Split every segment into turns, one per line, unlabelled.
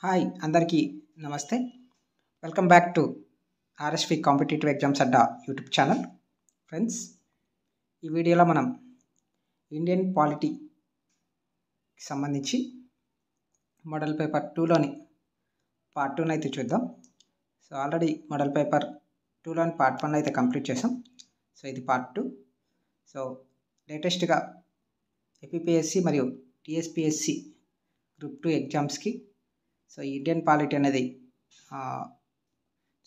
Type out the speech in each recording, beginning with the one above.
Hi అందరికీ నమస్తే. Welcome back to RSV competitive exams Adda YouTube channel. Friends, ఈ వీడియోలో మనం ఇండియన్ పాలిటీకి సంబంధించి మోడల్ పేపర్ 2లోని పార్ట్ 2 అయితే చూద్దాం. సో ఆల్రెడీ మోడల్ పేపర్ 2లోని పార్ట్ 1 అయితే కంప్లీట్ చేసాం. సో ఇది పార్ట్ 2. సో లేటెస్ట్గా ఏపీపీఎస్సి మరియు టీఎస్పీఎస్సి గ్రూప్ 2 ఎగ్జామ్స్కి సో ఇండియన్ పాలిటీ అనేది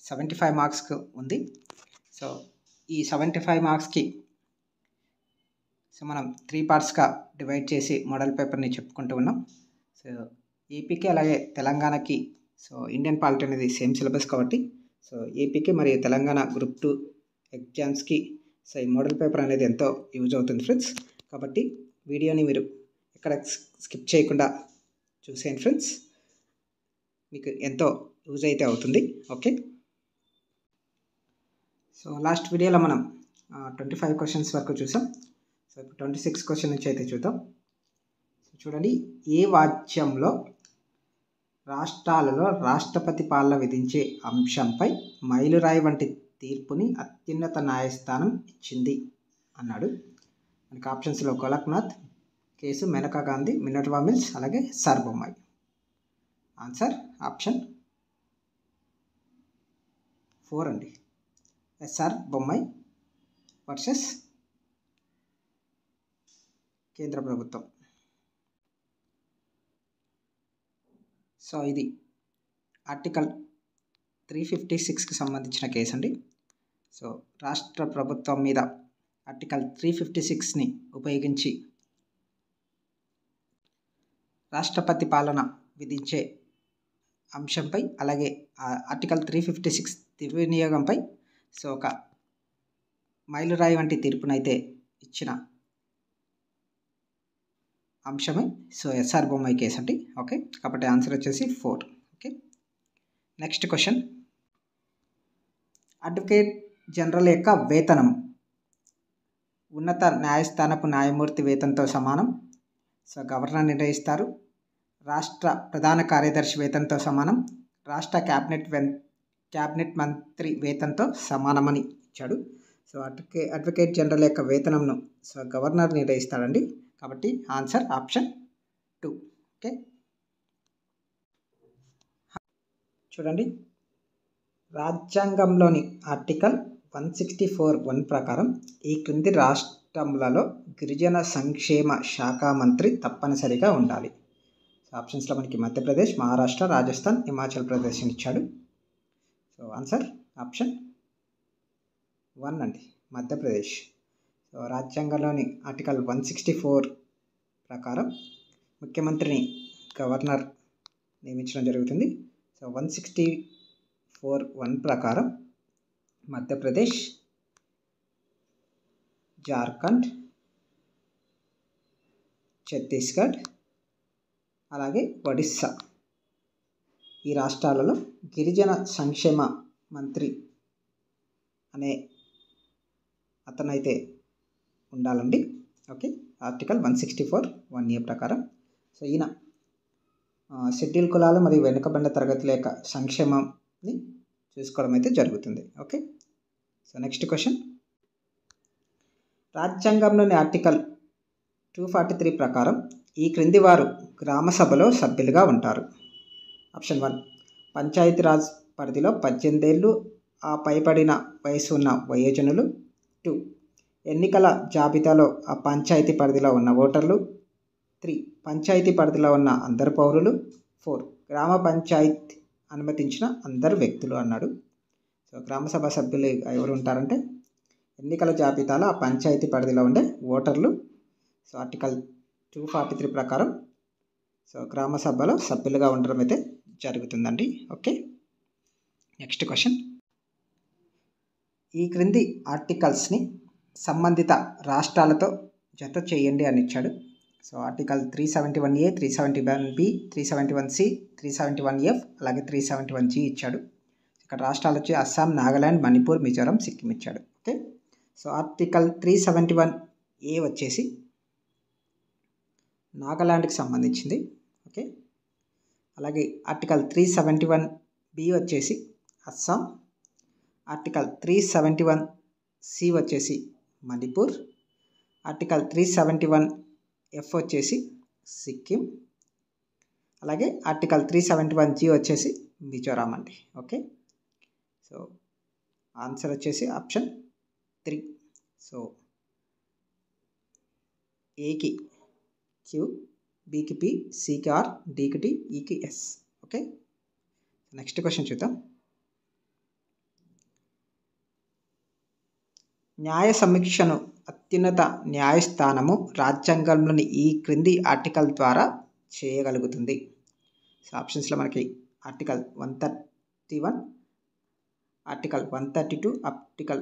75 మార్క్స్కి ఉంది. సో ఈ 75 మార్క్స్కి సో మనం 3 పార్ట్స్గా డివైడ్ చేసి మోడల్ పేపర్ని చెప్పుకుంటూ ఉన్నాం. సో ఏపీకి అలాగే తెలంగాణకి సో ఇండియన్ పాలిటీ అనేది సేమ్ సిలబస్ కాబట్టి సో ఏపీకి మరియు తెలంగాణ గ్రూప్ 2 ఎగ్జామ్స్కి సో ఈ మోడల్ పేపర్ అనేది ఎంతో యూజ్ అవుతుంది ఫ్రెండ్స్. కాబట్టి వీడియోని మీరు ఎక్కడ స్కిప్ చేయకుండా చూసేయండి ఫ్రెండ్స్, మీకు ఎంతో యూజ్ అయితే అవుతుంది. ఓకే, సో లాస్ట్ వీడియోలో మనం 25 క్వశ్చన్స్ వరకు చూసాం. సో ఇప్పుడు 26 క్వశ్చన్ నుంచి అయితే చూద్దాం. సో చూడండి, ఏ వాచ్యంలో రాష్ట్రాలలో రాష్ట్రపతి పాలన విధించే అంశంపై మైలురాయి వంటి తీర్పుని అత్యున్నత న్యాయస్థానం ఇచ్చింది అన్నాడు. మనకి ఆప్షన్స్లో గోలక్నాథ్ కేసు, మేనకా గాంధీ, మినర్వా మిల్స్, అలాగే సార్ బొమ్మాయి. ఆన్సర్ ఆప్షన్ 4 అండి. ఎస్ఆర్ బొమ్మాయి వర్సెస్ కేంద్ర ప్రభుత్వం. సో ఇది ఆర్టికల్ 356కి సంబంధించిన కేసు అండి. సో రాష్ట్ర ప్రభుత్వం మీద ఆర్టికల్ 356ని ఉపయోగించి రాష్ట్రపతి పాలన విధించే అంశంపై అలాగే ఆర్టికల్ 356 దుర్వినియోగంపై సో ఒక మైలురాయి వంటి తీర్పునైతే ఇచ్చిన అంశమే సో ఎస్ఆర్ బొమ్మాయి కేసు అండి. ఓకే, కాబట్టి ఆన్సర్ వచ్చేసి 4. Okay, next question, advocate general యొక్క వేతనం ఉన్నత న్యాయస్థానపు న్యాయమూర్తి వేతనంతో సమానం. సో గవర్నర్ నిర్ణయిస్తారు. రాష్ట్ర ప్రధాన కార్యదర్శి వేతనంతో సమానం. రాష్ట్ర క్యాబినెట్ మంత్రి వేతనంతో సమానమని ఇచ్చాడు. సో అడ్వకేట్ జనరల్ యొక్క వేతనంను సో గవర్నర్ నిర్ణయిస్తాడండి. కాబట్టి ఆన్సర్ ఆప్షన్ 2. ఓకే, చూడండి, రాజ్యాంగంలోని ఆర్టికల్ 164(1) ప్రకారం ఈ క్రింది రాష్ట్రములలో గిరిజన సంక్షేమ శాఖ మంత్రి తప్పనిసరిగా ఉండాలి. సో ఆప్షన్స్లో మనకి మధ్యప్రదేశ్, మహారాష్ట్ర, రాజస్థాన్, హిమాచల్ ప్రదేశ్ అని ఇచ్చాడు. సో ఆన్సర్ ఆప్షన్ 1 అండి, మధ్యప్రదేశ్. సో రాజ్యాంగంలోని ఆర్టికల్ 164 ప్రకారం ముఖ్యమంత్రిని గవర్నర్ నియమించడం జరుగుతుంది. సో 164(1) ప్రకారం మధ్యప్రదేశ్, జార్ఖండ్, ఛత్తీస్గఢ్, అలాగే ఒడిస్సా ఈ రాష్ట్రాలలో గిరిజన సంక్షేమ మంత్రి అనే అతనైతే ఉండాలండి. ఓకే, ఆర్టికల్ 164(1) ప్రకారం సో ఈయన షెడ్యూల్ కులాలు మరియు వెనుకబడిన తరగతుల యొక్క సంక్షేమాన్ని చూసుకోవడం అయితే జరుగుతుంది. ఓకే, సో నెక్స్ట్ క్వశ్చన్, రాజ్యాంగంలోని ఆర్టికల్ 243 ప్రకారం ఈ క్రింది వారు గ్రామ సభలో సభ్యులుగా ఉంటారు. ఆప్షన్ 1, పంచాయతీరాజ్ పరిధిలో 18 ఏళ్ళు ఆ పైబడిన వయసు ఉన్న వయోజనులు. 2, ఎన్నికల జాబితాలో ఆ పంచాయతీ పరిధిలో ఉన్న ఓటర్లు. 3, పంచాయతీ పరిధిలో ఉన్న అందరు పౌరులు. 4, గ్రామ పంచాయతీ అనుమతించిన అందరు వ్యక్తులు అన్నాడు. సో గ్రామసభ సభ్యులు ఎవరు ఉంటారంటే ఎన్నికల జాబితాలో ఆ పంచాయతీ పరిధిలో ఉండే ఓటర్లు. సో ఆర్టికల్ 243 ప్రకారం సో గ్రామ సభలో సభ్యులుగా ఉండడం అయితే జరుగుతుందండి. ఓకే, నెక్స్ట్ క్వశ్చన్, ఈ క్రింది ఆర్టికల్స్ని సంబంధిత రాష్ట్రాలతో జత చేయండి అని ఇచ్చాడు. So article 371A, 371B, 371C, 371F, అలాగే 371G ఇచ్చాడు. ఇక్కడ రాష్ట్రాలు వచ్చి అస్సాం, నాగాలాండ్, మణిపూర్, మిజోరం, సిక్కిం ఇచ్చాడు. ఓకే, సో ఆర్టికల్ 371A వచ్చేసి నాగాలాండ్కి సంబంధించింది. ఓకే, అలాగే ఆర్టికల్ 371B వచ్చేసి అస్సాం, ఆర్టికల్ 371C వచ్చేసి మణిపూర్, ఆర్టికల్ 371F వచ్చేసి సిక్కిం, అలాగే ఆర్టికల్ 371G వచ్చేసి మిజోరాం అండి. ఓకే, సో ఆన్సర్ వచ్చేసి ఆప్షన్ 3. సో ఏకి క్యూ, బికి పి, సికి ఆర్, డికి టి, ఈకి ఎస్. ఓకే, నెక్స్ట్ క్వశ్చన్ చూద్దాం. న్యాయ సమీక్షను అత్యున్నత న్యాయస్థానము రాజ్యాంగంలోని ఈ క్రింది ఆర్టికల్ ద్వారా చేయగలుగుతుంది. సో ఆప్షన్స్లో మనకి article 131, article 132, article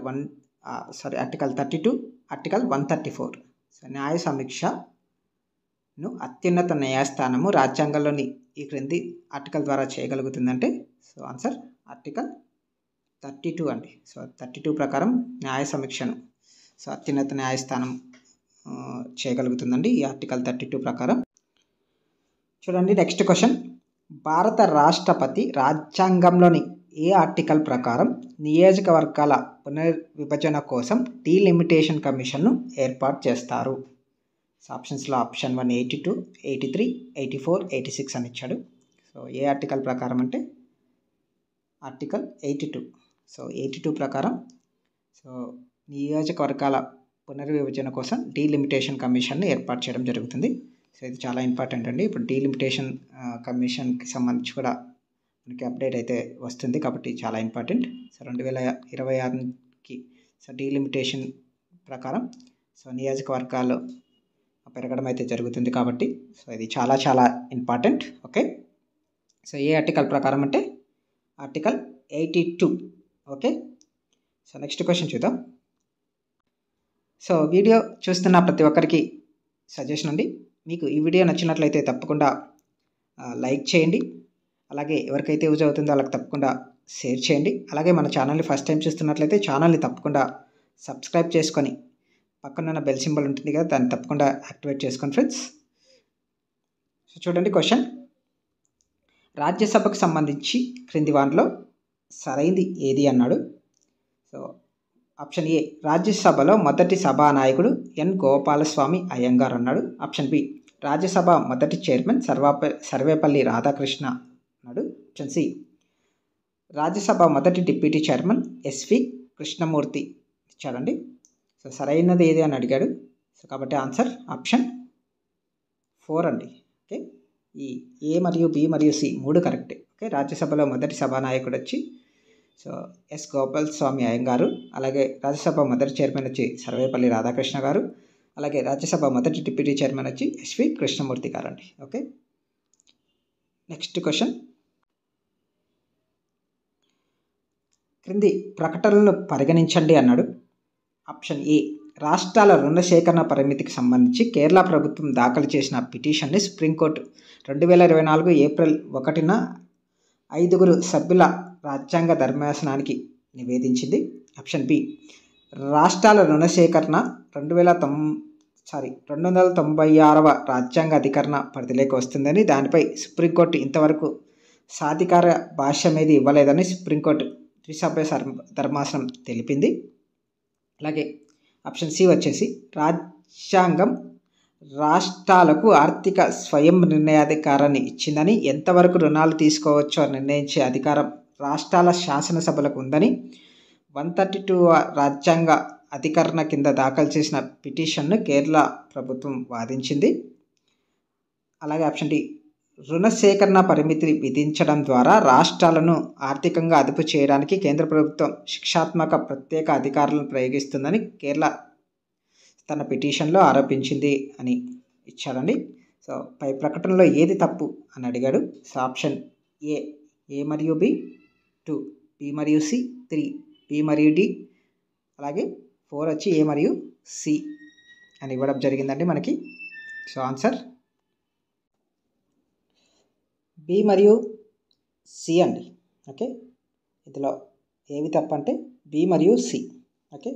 32, article 134. So న్యాయ సమీక్షను అత్యున్నత న్యాయస్థానము రాజ్యాంగంలోని ఈ క్రింది ఆర్టికల్ ద్వారా చేయగలుగుతుందంటే సో ఆన్సర్ ఆర్టికల్ 32 అండి. సో 32 ప్రకారం న్యాయ సమీక్షను సో అత్యున్నత న్యాయస్థానం చేయగలుగుతుందండి ఈ ఆర్టికల్ 32 ప్రకారం. చూడండి నెక్స్ట్ క్వశ్చన్. భారత రాష్ట్రపతి రాజ్యాంగంలోని ఏ ఆర్టికల్ ప్రకారం నియోజకవర్గాల పునర్విభజన కోసం డీలిమిటేషన్ కమిషన్ను ఏర్పాటు చేస్తారు? సో ఆప్షన్స్లో ఆప్షన్ 1 82, 83, 84, 86 అని ఇచ్చాడు. సో ఏ ఆర్టికల్ ప్రకారం అంటే ఆర్టికల్ 82. సో 82 ప్రకారం సో నియోజకవర్గాల పునర్విభజన కోసం డీలిమిటేషన్ కమిషన్ను ఏర్పాటు చేయడం జరుగుతుంది. సో ఇది చాలా ఇంపార్టెంట్ అండి. ఇప్పుడు డీలిమిటేషన్ కమిషన్కి సంబంధించి కూడా మనకి అప్డేట్ అయితే వస్తుంది కాబట్టి చాలా ఇంపార్టెంట్. సో 2026కి సో డీలిమిటేషన్ ప్రకారం సో నియోజకవర్గాలు పెరగడం అయితే జరుగుతుంది కాబట్టి సో ఇది చాలా చాలా ఇంపార్టెంట్. ఓకే, సో ఏ ఆర్టికల్ ప్రకారం అంటే article 82. Okay, so next question చూద్దాం. సో వీడియో చూస్తున్న ప్రతి ఒక్కరికి సజెషన్ అండి, మీకు ఈ వీడియో నచ్చినట్లయితే తప్పకుండా లైక్ చేయండి, అలాగే ఎవరికైతే యూజ్ అవుతుందో వాళ్ళకి తప్పకుండా షేర్ చేయండి. అలాగే మన ఛానల్ని ఫస్ట్ టైం చూస్తున్నట్లయితే ఛానల్ని తప్పకుండా సబ్స్క్రైబ్ చేసుకొని పక్కన బెల్ సింబల్ ఉంటుంది కదా దాన్ని తప్పకుండా యాక్టివేట్ చేసుకోండి ఫ్రెండ్స్. సో చూడండి క్వశ్చన్. రాజ్యసభకు సంబంధించి క్రింది వాటిలో సరైంది ఏది అన్నాడు. సో ఆప్షన్ ఏ రాజ్యసభలో మొదటి సభానాయకుడు ఎన్ గోపాలస్వామి అయ్యంగార్ అన్నాడు. ఆప్షన్ బి రాజ్యసభ మొదటి చైర్మన్ సర్వేపల్లి రాధాకృష్ణ అన్నాడు. ఆప్షన్ సి రాజ్యసభ మొదటి డిప్యూటీ చైర్మన్ ఎస్వి కృష్ణమూర్తి ఇచ్చాడండి. సో సరైనది ఏది అని అడిగాడు. సో కాబట్టి ఆన్సర్ ఆప్షన్ 4 అండి. ఓకే, ఈ ఏ మరియు బి మరియు సి 3 కరెక్టే. ఓకే, రాజ్యసభలో మొదటి సభానాయకుడు వచ్చి సో ఎస్ గోపాలస్వామి అయ్యంగారు, అలాగే రాజ్యసభ మొదటి చైర్మన్ వచ్చి సర్వేపల్లి రాధాకృష్ణ గారు, అలాగే రాజ్యసభ మొదటి డిప్యూటీ చైర్మన్ వచ్చి ఎస్వి కృష్ణమూర్తి గారు అండి. Okay, next question. క్రింది ప్రకటనలను పరిగణించండి అన్నాడు. ఆప్షన్ ఏ రాష్ట్రాల రుణ సేకరణ పరిమితికి సంబంధించి కేరళ ప్రభుత్వం దాఖలు చేసిన పిటిషన్ని సుప్రీంకోర్టు 2024 ఏప్రిల్ 1న 5 సభ్యుల రాజ్యాంగ ధర్మాసనానికి నివేదించింది. ఆప్షన్ బి రాష్ట్రాల రుణ సేకరణ 296వ రాజ్యాంగ అధికరణ పరిధిలోకి వస్తుందని, దానిపై సుప్రీంకోర్టు ఇంతవరకు సాధికార భాష్యమేది ఇవ్వలేదని సుప్రీంకోర్టు ద్విసభ్య ధర్మాసనం తెలిపింది. అలాగే ఆప్షన్ సి వచ్చేసి రాజ్యాంగం రాష్ట్రాలకు ఆర్థిక స్వయం నిర్ణయాధికారాన్ని ఇచ్చిందని, ఎంతవరకు రుణాలు తీసుకోవచ్చో నిర్ణయించే అధికారం రాష్ట్రాల శాసనసభలకు ఉందని 132 రాజ్యాంగ అధికరణ కింద దాఖలు చేసిన పిటిషన్ను కేరళ ప్రభుత్వం వాదించింది. అలాగే ఆప్షన్ డి రుణ సేకరణ పరిమితి విధించడం ద్వారా రాష్ట్రాలను ఆర్థికంగా అదుపు చేయడానికి కేంద్ర ప్రభుత్వం శిక్షాత్మక ప్రత్యేక అధికారాలను ప్రయోగిస్తుందని కేరళ తన పిటిషన్లో ఆరోపించింది అని ఇచ్చారండి. సో పై ప్రకటనలో ఏది తప్పు అని అడిగాడు. సో ఆప్షన్ ఏ మరియు బి 2, బి మరియు సి 3, బి మరియు డి, అలాగే 4 వచ్చి ఏ మరియు సి అని ఇవ్వడం జరిగిందండి మనకి. సో ఆన్సర్ బి మరియు సి అండి. ఓకే, ఇందులో ఏవి తప్పు అంటే బి మరియు సి. ఓకే,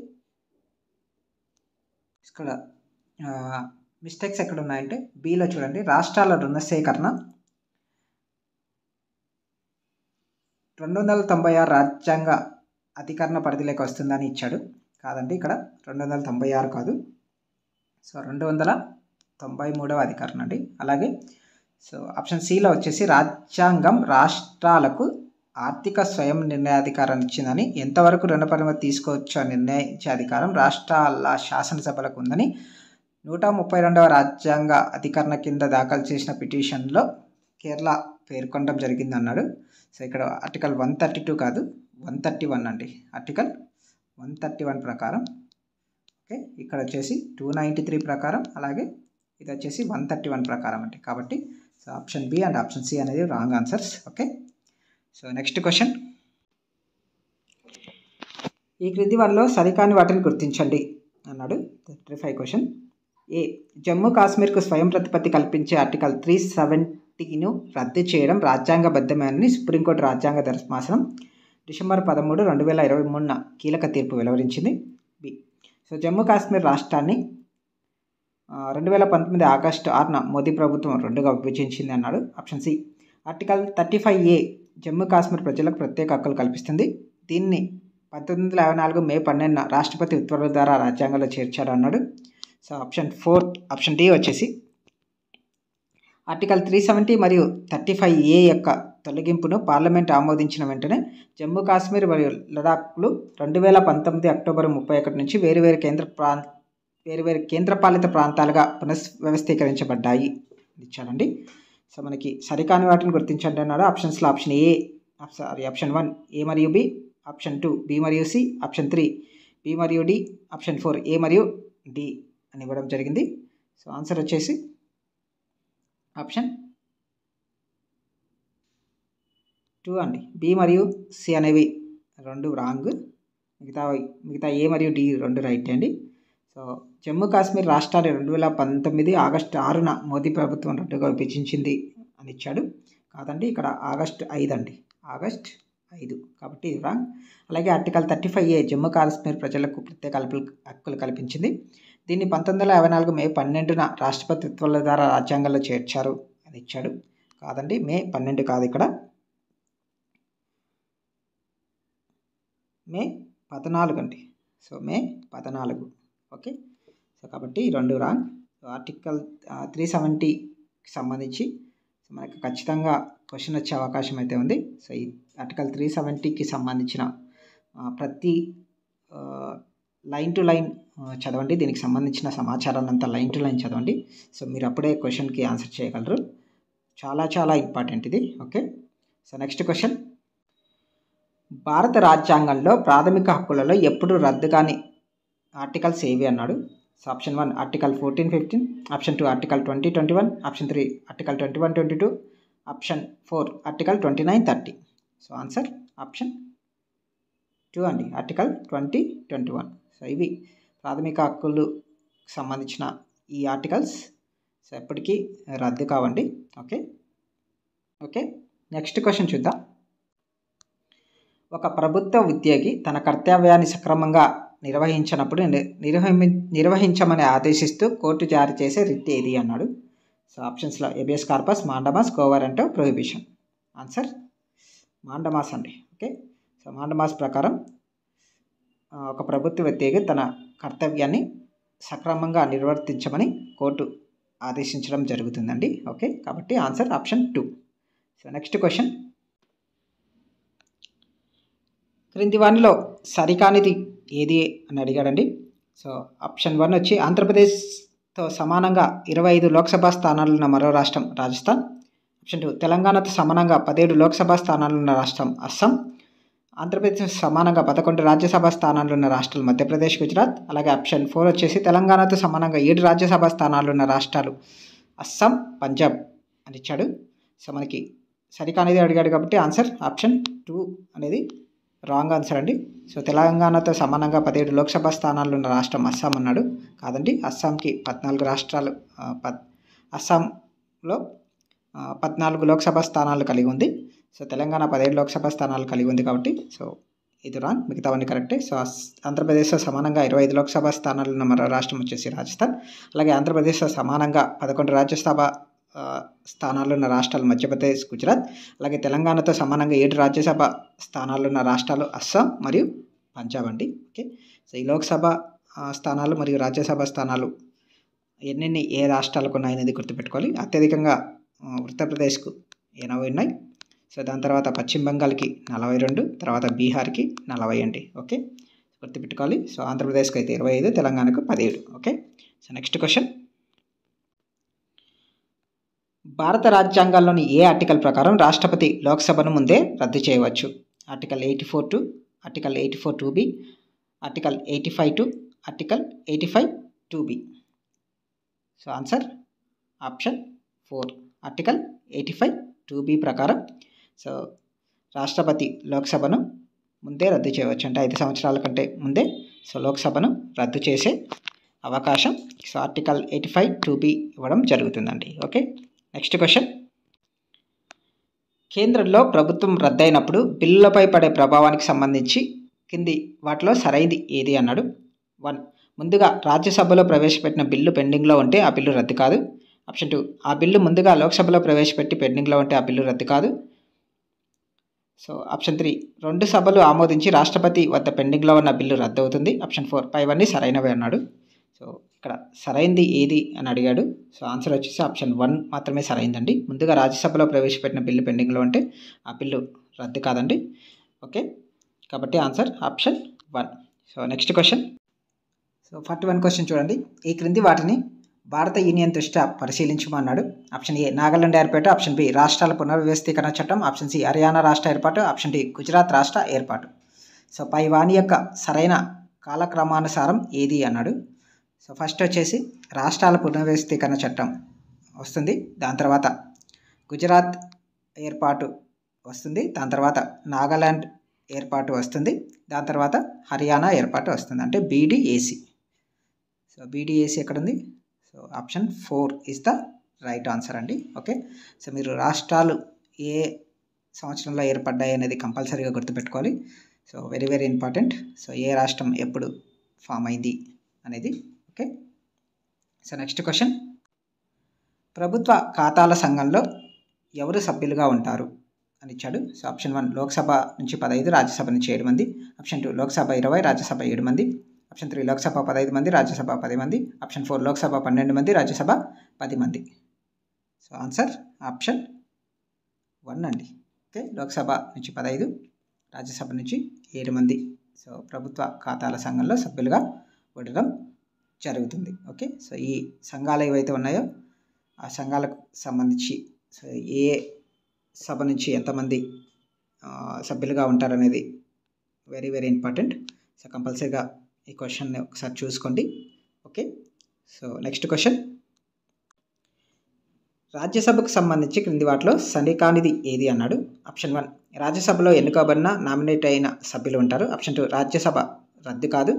ఇక్కడ మిస్టేక్స్ ఎక్కడ ఉన్నాయంటే బిలో చూడండి, రాష్ట్రాల రుణ సేకరణ 296 రాజ్యాంగ అధికరణ పరిధిలోకి వస్తుందని ఇచ్చాడు. కాదండి, ఇక్కడ 296 కాదు. సో 293వ అధికరణ అండి. అలాగే సో ఆప్షన్ సిలో వచ్చేసి రాజ్యాంగం రాష్ట్రాలకు ఆర్థిక స్వయం నిర్ణయాధికారాన్ని ఇచ్చిందని, ఎంతవరకు రుణ పరిమితి తీసుకోవచ్చో నిర్ణయించే అధికారం రాష్ట్రాల శాసనసభలకు ఉందని 132వ రాజ్యాంగ అధికరణ కింద దాఖలు చేసిన పిటిషన్లో కేరళ పేర్కొనడం జరిగింది అన్నాడు. సో ఇక్కడ ఆర్టికల్ 132 కాదు, 131 అండి. ఆర్టికల్ 131 ప్రకారం. ఓకే, ఇక్కడ వచ్చేసి 293 ప్రకారం, అలాగే ఇది వచ్చేసి 131 ప్రకారం అండి. కాబట్టి so option B and option C అనేది wrong answers. Okay, so next question. ఈ క్రింది వారిలో సరికాని వాటిని గుర్తించండి అన్నాడు. 35 క్వశ్చన్. ఏ, జమ్మూ కాశ్మీర్కు స్వయం ప్రతిపత్తి కల్పించే ఆర్టికల్ 370ను రద్దు చేయడం రాజ్యాంగబద్ధమని సుప్రీంకోర్టు రాజ్యాంగ ధర్మాసనం డిసెంబర్ 13, 2023 కీలక తీర్పు వెలువరించింది. బి, సో జమ్మూ కాశ్మీర్ రాష్ట్రాన్ని 2019 ఆగస్టు 6న మోదీ ప్రభుత్వం 2గా విభజించింది అన్నాడు. Option C, article 35A Jammu Kashmir ప్రజలకు ప్రత్యేక హక్కులు కల్పిస్తుంది. దీన్ని 1954 మే 12న రాష్ట్రపతి ఉత్తర్వుల ద్వారా రాజ్యాంగంలో చేర్చాడు అన్నాడు. సో ఆప్షన్ 4, ఆప్షన్ డి వచ్చేసి ఆర్టికల్ 370 మరియు 35A యొక్క తొలగింపును పార్లమెంట్ ఆమోదించిన వెంటనే జమ్మూ కాశ్మీర్ మరియు లడాఖ్లు 2019 అక్టోబర్ 31 నుంచి వేరువేరు కేంద్రపాలిత ప్రాంతాలుగా పునఃవ్యవస్థీకరించబడ్డాయి ఇచ్చాడండి. సో మనకి సరికాని వాటిని గుర్తించండి అన్నాడు. ఆప్షన్స్లో ఆప్షన్ ఏ ఆప్షన్ 1 ఏ మరియు బి, ఆప్షన్ 2 బి మరియు సి, ఆప్షన్ 3 బి మరియు డి, ఆప్షన్ 4 ఏ మరియు డి అని ఇవ్వడం జరిగింది. సో ఆన్సర్ వచ్చేసి ఆప్షన్ 2 అండి. బి మరియు సి అనేవి 2 రాంగ్, మిగతా ఏ మరియు డి 2 రైట్ అండి. సో జమ్మూ కాశ్మీర్ రాష్ట్రాన్ని 2019 ఆగస్టు 6న మోదీ ప్రభుత్వం 2గా విభజించింది అని ఇచ్చాడు. కాదండి, ఇక్కడ ఆగస్టు 5 అండి, ఆగస్ట్ 5, కాబట్టి ఇది రాంగ్. అలాగే ఆర్టికల్ 35A జమ్మూ కాశ్మీర్ ప్రజలకు ప్రత్యేక హక్కులు కల్పించింది. దీన్ని 1954 మే 12న రాష్ట్రపతి ఉత్తర్వుల ద్వారా రాజ్యాంగంలో చేర్చారు అని ఇచ్చాడు. కాదండి, మే 12 కాదు, ఇక్కడ మే 14 అండి. సో మే 14. ఓకే, సో కాబట్టి 2 రాంగ్. సో ఆర్టికల్ 370కి సంబంధించి మనకు ఖచ్చితంగా క్వశ్చన్ వచ్చే అవకాశం అయితే ఉంది. సో ఈ ఆర్టికల్ 370కి సంబంధించిన ప్రతి లైన్ టు లైన్ చదవండి. దీనికి సంబంధించిన సమాచారాన్ని అంతా లైన్ టు లైన్ చదవండి. సో మీరు అప్పుడే క్వశ్చన్కి ఆన్సర్ చేయగలరు. చాలా చాలా ఇంపార్టెంట్ ఇది. Okay, so next question. భారత రాజ్యాంగంలో ప్రాథమిక హక్కులలో ఎప్పుడు రద్దు కాని ఆర్టికల్స్ ఏవి అన్నాడు. So option 1 article 14-15, option 2 article 20-21, option 3 article 21-22, option 4 article 29-30. So answer option 2 అండి, ఆర్టికల్ 20-21. సో ఇవి ప్రాథమిక హక్కులకు సంబంధించిన ఈ ఆర్టికల్స్. సో ఎప్పటికీ రద్దు కావండి. ఓకే ఓకే నెక్స్ట్ క్వశ్చన్ చూద్దాం. ఒక ప్రభుత్వ ఉద్యోగి తన కర్తవ్యాన్ని సక్రమంగా నిర్వహించనప్పుడు నిర్వహించమని ఆదేశిస్తూ కోర్టు జారీ చేసే రిట్ ఏది అన్నాడు. సో ఆప్షన్స్లో ఏబియస్ కార్పస్, మాండమాస్, కోవారెంటో, ప్రొహిబిషన్. ఆన్సర్ మాండమాస్ అండి. ఓకే, సో మాండమాస్ ప్రకారం ఒక ప్రభుత్వ ఉద్యోగి తన కర్తవ్యాన్ని సక్రమంగా నిర్వర్తించమని కోర్టు ఆదేశించడం జరుగుతుందండి. ఓకే, కాబట్టి answer option 2. So next question. క్రింది వానిలో సరికానిది ఏది అని అడిగాడండి. సో ఆప్షన్ 1 వచ్చి ఆంధ్రప్రదేశ్తో సమానంగా 25 లోక్సభ స్థానాలున్న మరో రాష్ట్రం రాజస్థాన్. ఆప్షన్ 2 తెలంగాణతో సమానంగా 17 లోక్సభ స్థానాలున్న రాష్ట్రం అస్సాం. ఆంధ్రప్రదేశ్ సమానంగా 11 రాజ్యసభ స్థానాలున్న రాష్ట్రాలు మధ్యప్రదేశ్, గుజరాత్. అలాగే ఆప్షన్ 4 వచ్చేసి తెలంగాణతో సమానంగా 7 రాజ్యసభ స్థానాలున్న రాష్ట్రాలు అస్సాం, పంజాబ్ అని ఇచ్చాడు. సో మనకి సరికానిది అడిగాడు కాబట్టి ఆన్సర్ ఆప్షన్ 2 అనేది రాంగ్ ఆన్సర్ అండి. సో తెలంగాణతో సమానంగా 17 లోక్సభ స్థానాలు ఉన్న రాష్ట్రం అస్సాం అన్నాడు. కాదండి, అస్సాంకి 14 రాష్ట్రాలు, అస్సాంలో 14 లోక్సభ స్థానాలు కలిగి ఉంది. సో తెలంగాణ 17 లోక్సభ స్థానాలు కలిగి ఉంది కాబట్టి సో ఇది రాంగ్, మిగతావన్నీ కరెక్టే. సో ఆంధ్రప్రదేశ్తో సమానంగా 25 లోక్సభ స్థానాలు ఉన్న మరో రాష్ట్రం వచ్చేసి రాజస్థాన్. అలాగే ఆంధ్రప్రదేశ్తో సమానంగా 11 రాజ్యసభ స్థానాలున్న రాష్ట్రాలు మధ్యప్రదేశ్, గుజరాత్. అలాగే తెలంగాణతో సమానంగా 7 రాజ్యసభ స్థానాలున్న రాష్ట్రాలు అస్సాం మరియు పంజాబ్ అండి. ఓకే. సో ఈ లోక్సభ స్థానాలు మరియు రాజ్యసభ స్థానాలు ఎన్నెన్ని ఏ రాష్ట్రాలకు ఉన్నాయనేది గుర్తుపెట్టుకోవాలి. అత్యధికంగా ఉత్తరప్రదేశ్కు 80 ఉన్నాయి. సో దాని తర్వాత పశ్చిమ బెంగాల్కి 42, తర్వాత బీహార్కి 40 అండి. ఓకే, గుర్తుపెట్టుకోవాలి. సో ఆంధ్రప్రదేశ్కి అయితే 25, తెలంగాణకు 17. ఓకే. సో నెక్స్ట్ క్వశ్చన్, భారత రాజ్యాంగంలోని ఏ ఆర్టికల్ ప్రకారం రాష్ట్రపతి లోక్సభను ముందే రద్దు చేయవచ్చు? Article 84 article 84(2)B, article 85 article 85(2)B. So answer option 4, article 85(2)B ప్రకారం సో రాష్ట్రపతి లోక్సభను ముందే రద్దు చేయవచ్చు. అంటే 5 సంవత్సరాల కంటే ముందే సో లోక్సభను రద్దు చేసే అవకాశం సో ఆర్టికల్ 85(2)B ఇవ్వడం జరుగుతుందండి. ఓకే. నెక్స్ట్ క్వశ్చన్, కేంద్రంలో ప్రభుత్వం రద్దయినప్పుడు బిల్లులపై పడే ప్రభావానికి సంబంధించి కింది వాటిలో సరైనది ఏది అన్నాడు. 1, ముందుగా రాజ్యసభలో ప్రవేశపెట్టిన బిల్లు పెండింగ్లో ఉంటే ఆ బిల్లు రద్దు కాదు. ఆప్షన్ 2, ఆ బిల్లు ముందుగా లోక్సభలో ప్రవేశపెట్టి పెండింగ్లో ఉంటే ఆ బిల్లు రద్దు కాదు. సో ఆప్షన్ 3, 2 సభలు ఆమోదించి రాష్ట్రపతి వద్ద పెండింగ్లో ఉన్న బిల్లు రద్దు అవుతుంది. ఆప్షన్ 4, పైవన్నీ సరైనవే అన్నాడు. సో ఇక్కడ సరైనది ఏది అని అడిగాడు. సో ఆన్సర్ వచ్చేసి ఆప్షన్ 1 మాత్రమే సరైందండి. ముందుగా రాజ్యసభలో ప్రవేశపెట్టిన బిల్లు పెండింగ్లో ఉంటే ఆ బిల్లు రద్దు కాదండి. ఓకే, కాబట్టి answer option 1. So next question, so 41 question చూడండి. ఈ క్రింది వాటిని భారత యూనియన్ దృష్ట్యా పరిశీలించమన్నాడు. ఆప్షన్ ఏ నాగాలాండ్ ఏర్పాటు, ఆప్షన్ బి రాష్ట్రాల పునర్వ్యవస్థీకరణ చట్టం, ఆప్షన్ సి హర్యానా రాష్ట్ర ఏర్పాటు, ఆప్షన్ డి గుజరాత్ రాష్ట్ర ఏర్పాటు. సో పై వాణి యొక్క సరైన కాలక్రమానుసారం ఏది అన్నాడు. సో ఫస్ట్ వచ్చేసి రాష్ట్రాల పునర్వ్యవస్థీకరణ చట్టం వస్తుంది, దాని తర్వాత గుజరాత్ ఏర్పాటు వస్తుంది, దాని తర్వాత నాగాలాండ్ ఏర్పాటు వస్తుంది, దాని తర్వాత హర్యానా ఏర్పాటు వస్తుంది, అంటే బీడీఏసీ. సో బీడీఏసీ ఎక్కడుంది? So option 4 is the right answer అండి. ఓకే. సో మీరు రాష్ట్రాలు ఏ సంవత్సరంలో ఏర్పడ్డాయి అనేది కంపల్సరీగా గుర్తుపెట్టుకోవాలి. So very very important. So ఏ రాష్ట్రం ఎప్పుడు ఫామ్ అయింది అనేది. ఓకే. సో నెక్స్ట్ క్వశ్చన్, ప్రభుత్వ ఖాతాల సంఘంలో ఎవరు సభ్యులుగా ఉంటారు అని ఇచ్చాడు. సో ఆప్షన్ 1, లోక్సభ నుంచి 15, రాజ్యసభ నుంచి 7 మంది. ఆప్షన్ 2, లోక్సభ 20, రాజ్యసభ 7 మంది. ఆప్షన్ 3, లోక్సభ 15 మంది, రాజ్యసభ 10 మంది. ఆప్షన్ 4, లోక్సభ 12 మంది, రాజ్యసభ 10 మంది. సో ఆన్సర్ ఆప్షన్ 1 అండి. ఓకే, లోక్సభ నుంచి 15, రాజ్యసభ నుంచి 7 మంది సో ప్రభుత్వ ఖాతాల సంఘంలో సభ్యులుగా ఉండడం జరుగుతుంది. ఓకే. సో ఈ సంఘాలు ఏవైతే ఉన్నాయో ఆ సంఘాలకు సంబంధించి సో ఏ సభ నుంచి ఎంతమంది సభ్యులుగా ఉంటారనేది వెరీ వెరీ ఇంపార్టెంట్. సో కంపల్సరీగా ఈ క్వశ్చన్ని ఒకసారి చూసుకోండి. ఓకే. సో నెక్స్ట్ క్వశ్చన్, రాజ్యసభకు సంబంధించి క్రింది వాటిలో సరికానిది ఏది అన్నాడు. ఆప్షన్ 1, రాజ్యసభలో ఎన్నుకోబడిన నామినేట్ అయిన సభ్యులు ఉంటారు. ఆప్షన్ 2, రాజ్యసభ రద్దు కాదు.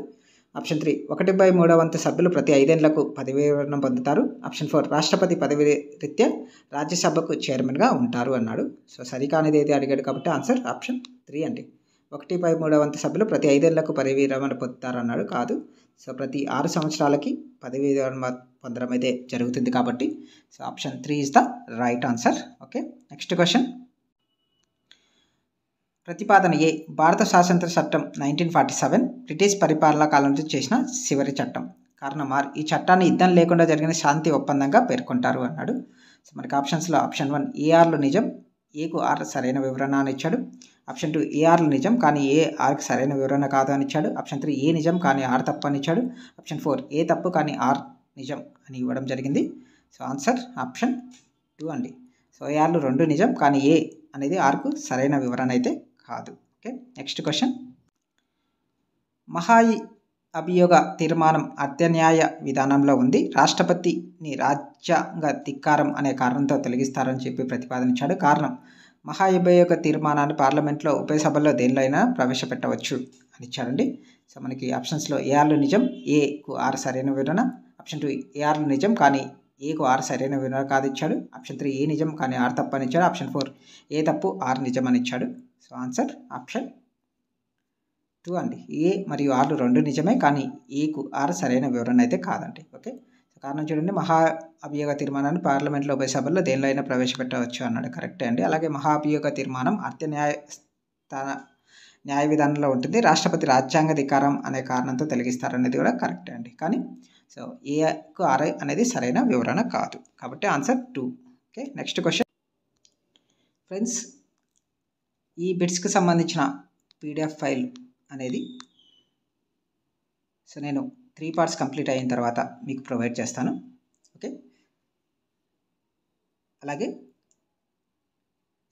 ఆప్షన్ 3, 1/3 వంతు సభ్యులు ప్రతి 5 ఏళ్లకు పదవీ విరమణ పొందుతారు. ఆప్షన్ 4, రాష్ట్రపతి పదవి రీత్యా రాజ్యసభకు చైర్మన్గా ఉంటారు అన్నాడు. సో సరికానిది ఏది అడిగాడు కాబట్టి ఆన్సర్ ఆప్షన్ 3 అండి. 1/3 వంతు సభ్యులు ప్రతి 5 ఏళ్లకు పదవీ విరమణ పొందుతారు అన్నాడు. కాదు, సో ప్రతి 6 సంవత్సరాలకి పదవీ విరమణ పొందడం అయితే జరుగుతుంది కాబట్టి so option 3 is the right answer. Okay. Next question, ప్రతిపాదన ఏ భారత స్వాతంత్ర చట్టం 1947 బ్రిటిష్ పరిపాలనా కాలం నుంచి చేసిన చివరి చట్టం. కారణం ఆర్, ఈ చట్టాన్ని యుద్ధం లేకుండా జరిగిన శాంతి ఒప్పందంగా పేర్కొంటారు అన్నాడు. సో మనకి ఆప్షన్స్లో ఆప్షన్ 1, ఏఆర్లు నిజం, ఏకు ఆర్ సరైన వివరణ అని ఇచ్చాడు. ఆప్షన్ 2, ఏఆర్లు నిజం కానీ ఏ ఆర్కి సరైన వివరణ కాదు అని ఇచ్చాడు. ఆప్షన్ 3, ఏ నిజం కానీ ఆర్ తప్పు అని ఇచ్చాడు. ఆప్షన్ 4, ఏ తప్పు కానీ ఆర్ నిజం అని ఇవ్వడం జరిగింది. సో ఆన్సర్ ఆప్షన్ 2 అండి. సో ఏఆర్లు 2 నిజం కానీ ఏ అనేది ఆర్కు సరైన వివరణ అయితే కాదు. ఓకే. నెక్స్ట్ క్వశ్చన్, మహాయి అభియోగ తీర్మానం అత్యన్యాయ విధానంలో ఉంది, రాష్ట్రపతిని రాజ్యాంగ ధిక్కారం అనే కారణంతో తొలగిస్తారని చెప్పి ప్రతిపాదించాడు. కారణం, మహాభియోగ తీర్మానాన్ని పార్లమెంట్లో ఉభయ సభల్లో దేనిలో అయినా ప్రవేశపెట్టవచ్చు అని ఇచ్చాడండి. సో మనకి ఆప్షన్స్లో ఏఆర్లు నిజం, ఏకు ఆర్ సరైన వివరణ. ఆప్షన్ 2, ఏఆర్లు నిజం కానీ ఏకు ఆర్ సరైన వివరణ కాదు ఇచ్చాడు. ఆప్షన్ 3, ఏ నిజం కానీ ఆర్ తప్పు అని ఇచ్చాడు. ఆప్షన్ 4, ఏ తప్పు ఆర్ నిజం అని ఇచ్చాడు. సో ఆన్సర్ ఆప్షన్ 2 అండి. ఏ మరియు ఆర్లు 2 నిజమే కానీ ఏకు ఆర్ సరైన వివరణ అయితే కాదండి. ఓకే. సో కారణం చూడండి, మహా అభియోగ తీర్మానాన్ని పార్లమెంట్లో ఉభయ సభల్లో దేనిలో అయినా ప్రవేశపెట్టవచ్చు అన్నాడు. కరెక్టే అండి. అలాగే మహా అభియోగ తీర్మానం అర్థ న్యాయ విధానంలో ఉంటుంది. రాష్ట్రపతి రాజ్యాంగాధికారం అనే కారణంతో తొలగిస్తారనేది కూడా కరెక్టే అండి. కానీ సో ఏకు ఆర్ఐ అనేది సరైన వివరణ కాదు. కాబట్టి answer 2. Okay, next question friends, ఈ బిట్స్కి సంబంధించిన పీడిఎఫ్ ఫైల్ అనేది సో నేను 3 పార్ట్స్ కంప్లీట్ అయిన తర్వాత మీకు ప్రొవైడ్ చేస్తాను. ఓకే, అలాగే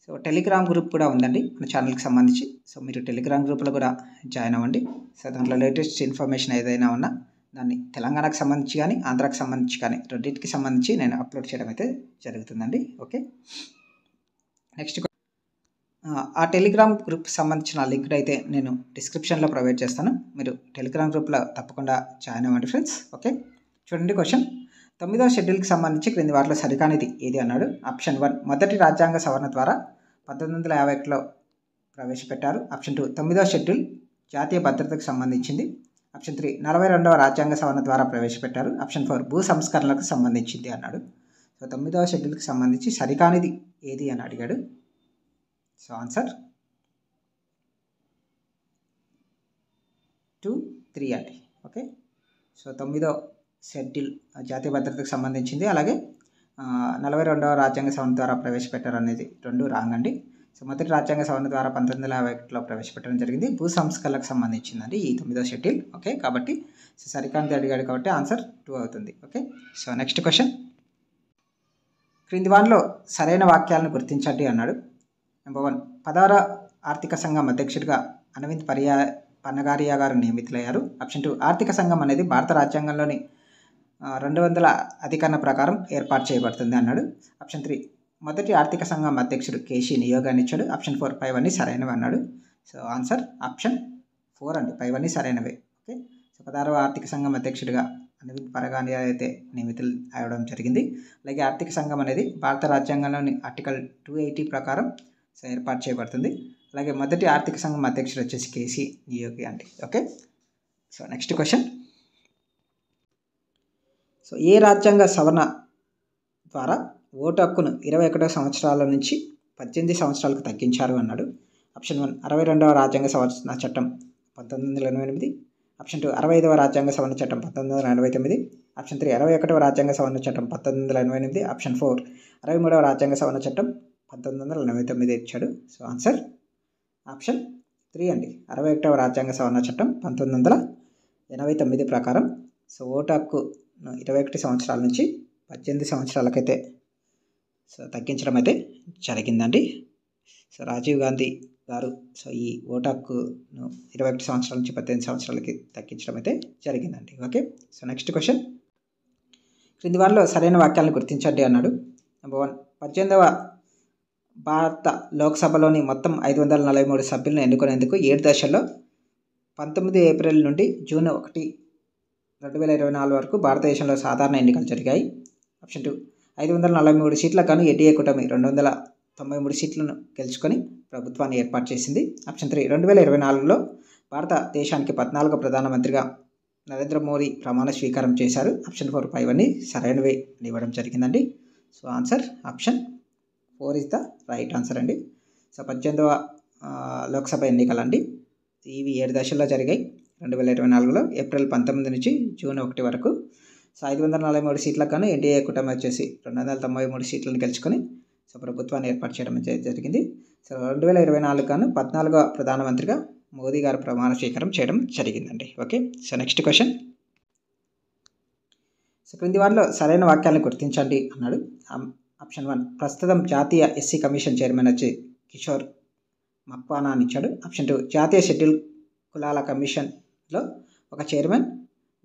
సో టెలిగ్రామ్ గ్రూప్ కూడా ఉందండి మన ఛానల్కి సంబంధించి. సో మీరు టెలిగ్రామ్ గ్రూప్లో కూడా జాయిన్ అవ్వండి. సో దాంట్లో లేటెస్ట్ ఇన్ఫర్మేషన్ ఏదైనా ఉన్నా దాన్ని తెలంగాణకు సంబంధించి కానీ ఆంధ్రాకి సంబంధించి కానీ రెండింటికి సంబంధించి నేను అప్లోడ్ చేయడం అయితే జరుగుతుందండి. ఓకే, నెక్స్ట్ ఆ టెలిగ్రామ్ గ్రూప్ సంబంధించిన లింక్ అయితే నేను డిస్క్రిప్షన్లో ప్రొవైడ్ చేస్తాను. మీరు టెలిగ్రామ్ గ్రూప్లో తప్పకుండా జాయిన్ అవ్వండి ఫ్రెండ్స్. ఓకే, చూడండి క్వశ్చన్, 9వ షెడ్యూల్కి సంబంధించి క్రింది వాటిలో సరికానిది ఏది అన్నాడు. ఆప్షన్ 1 మొదటి రాజ్యాంగ సవరణ ద్వారా 1951లో ప్రవేశపెట్టారు. ఆప్షన్ 2 9వ షెడ్యూల్ జాతీయ భద్రతకు సంబంధించింది. ఆప్షన్ 3 42వ రాజ్యాంగ సవరణ ద్వారా ప్రవేశపెట్టారు. ఆప్షన్ 4 భూ సంస్కరణలకు సంబంధించింది అన్నాడు. సో 9వ షెడ్యూల్కి సంబంధించి సరికానిది ఏది అని అడిగాడు. సో ఆన్సర్ 2, 3 అండి. ఓకే, సో 9వ షెడ్యూల్ జాతీయ భద్రతకు సంబంధించింది. అలాగే 42వ రాజ్యాంగ సవరణ ద్వారా ప్రవేశపెట్టారు అనేది 2 రాంగ్ అండి. సో మొదటి రాజ్యాంగ సవరణ ద్వారా 1951లో ప్రవేశపెట్టడం జరిగింది. భూ సంస్కరణలకు సంబంధించిందండి ఈ 9వ షెడ్యూల్. ఓకే, కాబట్టి సో సరికానిది అడిగాడు కాబట్టి ఆన్సర్ 2 అవుతుంది. ఓకే, సో నెక్స్ట్ క్వశ్చన్, క్రింది వాటిలో సరైన వాక్యాలను గుర్తించండి అన్నాడు. నెంబర్ 1 16వ ఆర్థిక సంఘం అధ్యక్షుడిగా అరవింద్ పన్నగారియా గారు నియమితులయ్యారు. ఆప్షన్ 2 ఆర్థిక సంఘం అనేది భారత రాజ్యాంగంలోని 200 అధికరణ ప్రకారం ఏర్పాటు చేయబడుతుంది అన్నాడు. ఆప్షన్ 3 మొదటి ఆర్థిక సంఘం అధ్యక్షుడు కేసీ నియోగాన్ని ఇచ్చాడు. ఆప్షన్ 4 పైవన్నీ సరైనవి అన్నాడు. సో ఆన్సర్ ఆప్షన్ 4 అండి, పైవన్నీ సరైనవే. ఓకే, సో 16వ ఆర్థిక సంఘం అధ్యక్షుడిగా అరవింద్ పన్నగారియా అయితే నియమితులు అవ్వడం జరిగింది. అలాగే ఆర్థిక సంఘం అనేది భారత రాజ్యాంగంలోని ఆర్టికల్ 280 ప్రకారం సో ఏర్పాటు చేయబడుతుంది. అలాగే మొదటి ఆర్థిక సంఘం అధ్యక్షుడు వచ్చేసి కేసీ నియోగి అండి. Okay, so next question, so ఏ రాజ్యాంగ సవరణ ద్వారా ఓటు హక్కును 21వ సంవత్సరాల నుంచి 18 సంవత్సరాలకు తగ్గించారు అన్నాడు. ఆప్షన్ 1 62వ రాజ్యాంగ సవరణ చట్టం 1988. ఆప్షన్ 2 65వ రాజ్యాంగ సవరణ చట్టం 1989. ఆప్షన్ 3 61వ రాజ్యాంగ సవరణ చట్టం 1988. ఆప్షన్ 4 63వ రాజ్యాంగ సవరణ చట్టం 1989 ఇచ్చాడు. సో ఆన్సర్ ఆప్షన్ 3 అండి, 61వ రాజ్యాంగ సవరణ చట్టం 1989 ప్రకారం సో ఓటు హక్కు 21 సంవత్సరాల నుంచి 18 సంవత్సరాలకైతే సో తగ్గించడం అయితే జరిగిందండి. సో రాజీవ్ గాంధీ గారు సో ఈ ఓటు హక్కును 21 సంవత్సరాల నుంచి 18 సంవత్సరాలకి తగ్గించడం అయితే జరిగిందండి. ఓకే, సో నెక్స్ట్ క్వశ్చన్, క్రింది వారిలో సరైన వాక్యాలను గుర్తించండి అన్నాడు. నెంబర్ 1 18వ భారత లోక్సభలోని మొత్తం 543 సభ్యులను ఎన్నుకునేందుకు 7 దశల్లో 19 ఏప్రిల్ నుండి జూన్ 1, 2024 వరకు భారతదేశంలో సాధారణ ఎన్నికలు జరిగాయి. ఆప్షన్ 2 543 సీట్లకు గాను ఎన్డీఏ కూటమి 293 సీట్లను గెలుచుకొని ప్రభుత్వాన్ని ఏర్పాటు చేసింది. ఆప్షన్ 3 2024లో భారతదేశానికి 14వ ప్రధానమంత్రిగా నరేంద్ర మోదీ ప్రమాణ స్వీకారం చేశారు. ఆప్షన్ 4 పైవన్నీ సరైనవే అని ఇవ్వడం జరిగిందండి. So answer option 4 is the right answer అండి. సో 18వ లోక్సభ ఎన్నికలండి ఇవి 7 దశల్లో జరిగాయి 2024లో ఏప్రిల్ 19 నుంచి జూన్ 1 వరకు. సో 543 సీట్లకు గాను ఎన్డీఏ కూటమి వచ్చేసి 293 సీట్లను గెలుచుకొని సో ప్రభుత్వాన్ని ఏర్పాటు చేయడం జరిగింది. సో 2024 గాను 14వ ప్రధానమంత్రిగా మోదీ గారు ప్రమాణ స్వీకారం చేయడం జరిగిందండి. Okay, so next question, so క్రింది వాటిలో సరైన వాక్యాలను గుర్తించండి అన్నాడు. ఆప్షన్ 1 ప్రస్తుతం జాతీయ ఎస్సీ కమిషన్ చైర్మన్ వచ్చి కిషోర్ మక్వానా అని ఇచ్చాడు. ఆప్షన్ 2 జాతీయ షెడ్యూల్ కులాల కమిషన్లో ఒక చైర్మన్,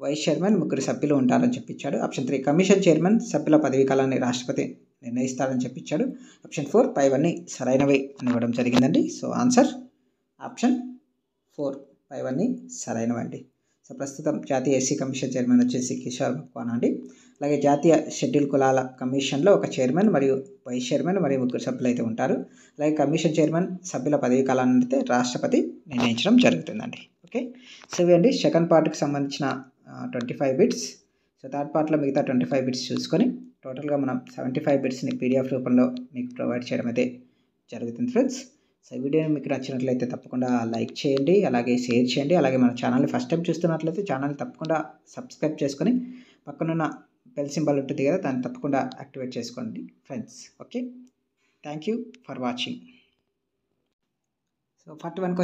వైస్ చైర్మన్, 3 సభ్యులు ఉంటారని చెప్పించాడు. ఆప్షన్ 3 కమిషన్ చైర్మన్ సభ్యుల పదవీ కాలాన్ని రాష్ట్రపతి నిర్ణయిస్తారని చెప్పించాడు. ఆప్షన్ 4 పైవన్నీ సరైనవే అని ఇవ్వడం జరిగిందండి. సో ఆన్సర్ ఆప్షన్ 4 పైవన్నీ సరైనవండి. సో ప్రస్తుతం జాతీయ ఎస్సీ కమిషన్ చైర్మన్ వచ్చేసి కిషోర్ మక్వానా అండి. అలాగే జాతీయ షెడ్యూల్ కులాల కమిషన్లో ఒక చైర్మన్ మరియు వైస్ చైర్మన్ మరియు 3 సభ్యులు అయితే ఉంటారు. అలాగే కమిషన్ చైర్మన్ సభ్యుల పదవీ కాలాన్ని అయితే రాష్ట్రపతి నిర్ణయించడం జరుగుతుందండి. ఓకే, సో ఇవి అండి సెకండ్ పార్ట్కి సంబంధించిన 25 బిట్స్. సో థర్డ్ పార్ట్లో మిగతా 25 బిట్స్ చూసుకొని టోటల్గా మనం 75 బిట్స్ని పీడిఎఫ్ రూపంలో మీకు ప్రొవైడ్ చేయడం అయితే జరుగుతుంది ఫ్రెండ్స్. సో ఈ వీడియో మీకు నచ్చినట్లయితే తప్పకుండా లైక్ చేయండి, అలాగే షేర్ చేయండి. అలాగే మన ఛానల్ని ఫస్ట్ టైం చూస్తున్నట్లయితే ఛానల్ని తప్పకుండా సబ్స్క్రైబ్ చేసుకొని పక్కనున్న బెల్ సింబల్ ఉంటుంది కదా, దాన్ని తప్పకుండా యాక్టివేట్ చేసుకోండి friends. Okay, thank you for watching. So 41 question